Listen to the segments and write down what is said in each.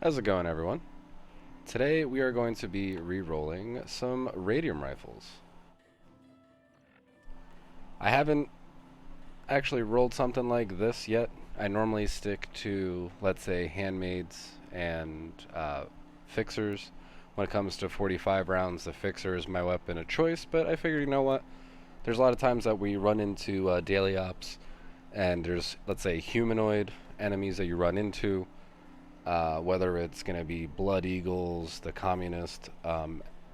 How's it going, everyone? Today we are going to be re-rolling some Radium Rifles. I haven't actually rolled something like this yet. I normally stick to, let's say, handmaids and fixers. When it comes to 45 rounds, the fixer is my weapon of choice, but I figured, you know what? There's a lot of times that we run into daily ops, and there's, let's say, humanoid enemies that you run into. Whether it's going to be Blood Eagles, the communist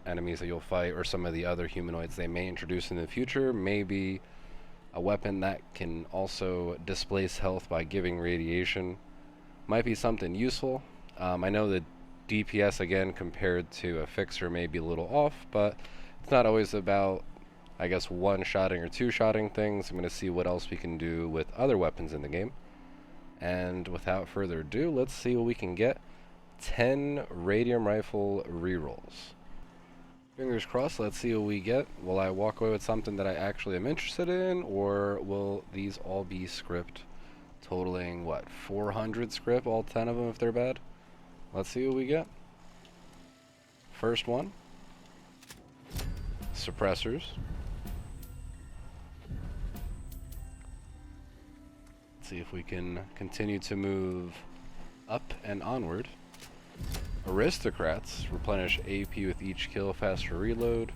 enemies that you'll fight, or some of the other humanoids they may introduce in the future, maybe a weapon that can also displace health by giving radiation might be something useful. I know that DPS, again, compared to a fixer may be a little off, but it's not always about, I guess, one-shotting or two-shotting things. I'm going to see what else we can do with other weapons in the game. And without further ado, let's see what we can get. 10 Radium Rifle rerolls. Fingers crossed, let's see what we get. Will I walk away with something that I actually am interested in, or will these all be script totaling, what, 400 script, all 10 of them if they're bad? Let's see what we get. First one. Suppressors. See if we can continue to move up and onward. Aristocrats replenish AP with each kill, faster reload.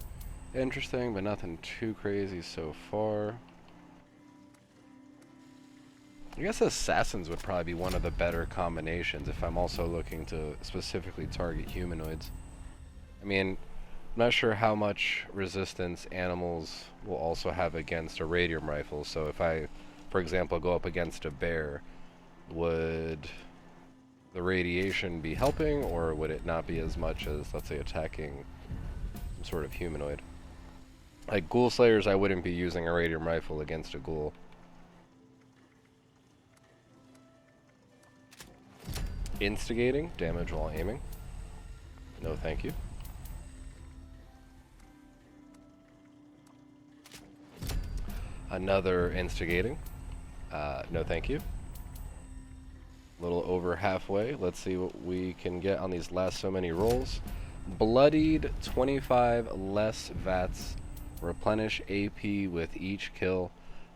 Interesting, but nothing too crazy so far. I guess assassins would probably be one of the better combinations if I'm also looking to specifically target humanoids. I mean, I'm not sure how much resistance animals will also have against a radium rifle, so if I, for example, go up against a bear, would the radiation be helping, or would it not be as much as, let's say, attacking some sort of humanoid? Like ghoul slayers, I wouldn't be using a radium rifle against a ghoul. Instigating, damage while aiming. No thank you. Another instigating. No thank you. A little over halfway. Let's see what we can get on these last so many rolls. Bloodied, 25 less VATS. Replenish AP with each kill.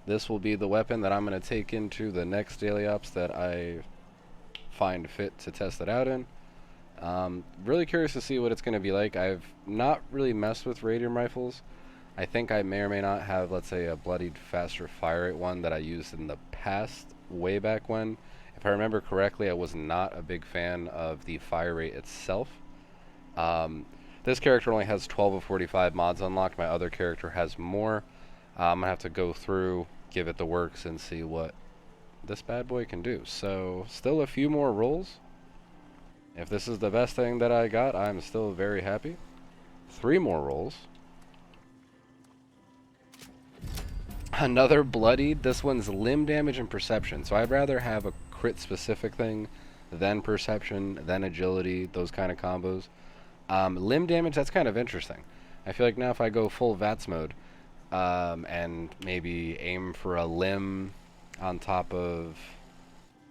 This will be the weapon that I'm going to take into the next daily ops that I find fit to test it out in. Really curious to see what it's going to be like. I've not really messed with radium rifles. I think I may or may not have, let's say, a bloodied faster fire rate one that I used in the past, way back when. If I remember correctly, I was not a big fan of the fire rate itself. This character only has 12 of 45 mods unlocked. My other character has more. I'm going to have to go through, give it the works, and see what this bad boy can do. So, still a few more rolls. If this is the best thing that I got, I'm still very happy. 3 more rolls. Another bloodied. This one's limb damage and perception. So I'd rather have a crit specific thing than perception, than agility, those kind of combos. Limb damage, that's kind of interesting. I feel like now if I go full VATS mode and maybe aim for a limb on top of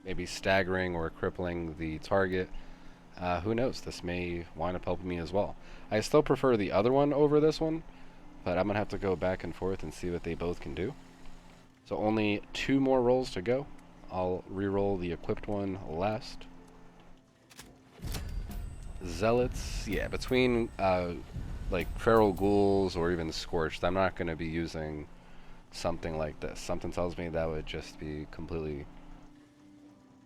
maybe staggering or crippling the target, who knows, this may wind up helping me as well. I still prefer the other one over this one, but I'm going to have to go back and forth and see what they both can do. So only 2 more rolls to go. I'll re-roll the equipped one last. Zealots, yeah, between like feral ghouls or even scorched, I'm not going to be using something like this. Something tells me that would just be completely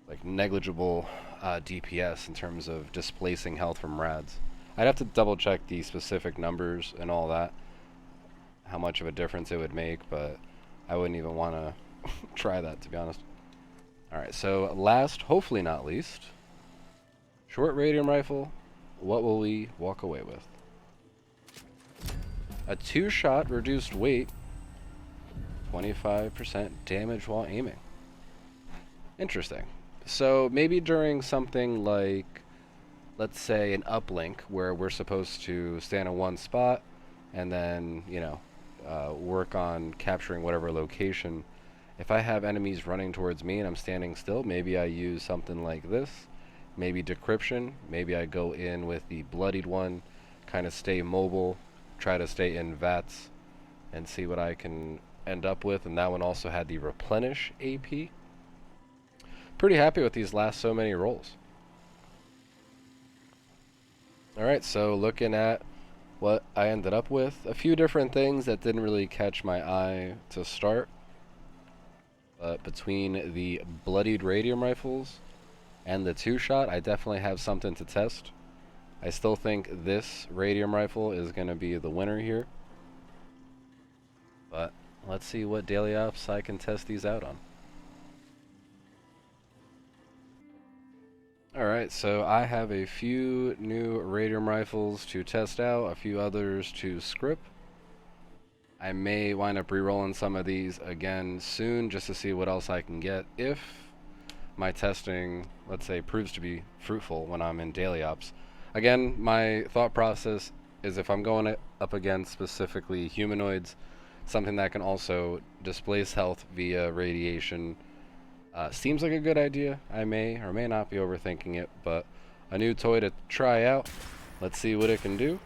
like negligible DPS in terms of displacing health from rads. I'd have to double check the specific numbers and all that, how much of a difference it would make, but I wouldn't even want to try that, to be honest. Alright, so last, hopefully not least, short radium rifle. What will we walk away with? A 2-shot reduced weight, 25% damage while aiming. Interesting. So maybe during something like, let's say, an uplink where we're supposed to stand in one spot and then, you know, work on capturing whatever location. If I have enemies running towards me and I'm standing still, maybe I use something like this. maybe decryption. Maybe I go in with the bloodied one, kind of stay mobile, try to stay in VATS, and see what I can end up with. And that one also had the replenish AP. Pretty happy with these last so many rolls. Alright, so looking at what I ended up with, a few different things that didn't really catch my eye to start. But between the bloodied Radium Rifles and the 2-shot, I definitely have something to test. I still think this Radium Rifle is going to be the winner here. But let's see what daily ops I can test these out on. Alright, so I have a few new Radium Rifles to test out, a few others to script. I may wind up re-rolling some of these again soon just to see what else I can get if my testing, let's say, proves to be fruitful when I'm in daily ops. Again, my thought process is if I'm going up against specifically humanoids, something that can also displace health via radiation, seems like a good idea. I may or may not be overthinking it, but a new toy to try out. Let's see what it can do.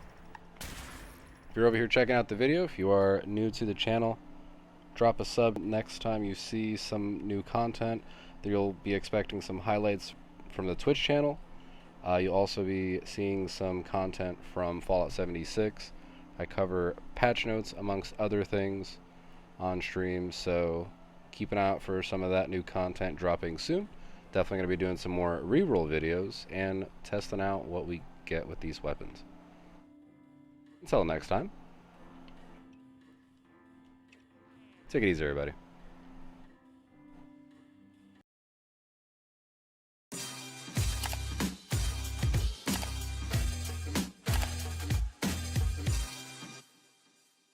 If you're over here checking out the video, if you are new to the channel, drop a sub next time you see some new content. You'll be expecting some highlights from the Twitch channel. You'll also be seeing some content from Fallout 76. I cover patch notes amongst other things on stream, so keep an eye out for some of that new content dropping soon. Definitely going to be doing some more reroll videos and testing out what we get with these weapons. Until next time, take it easy, everybody.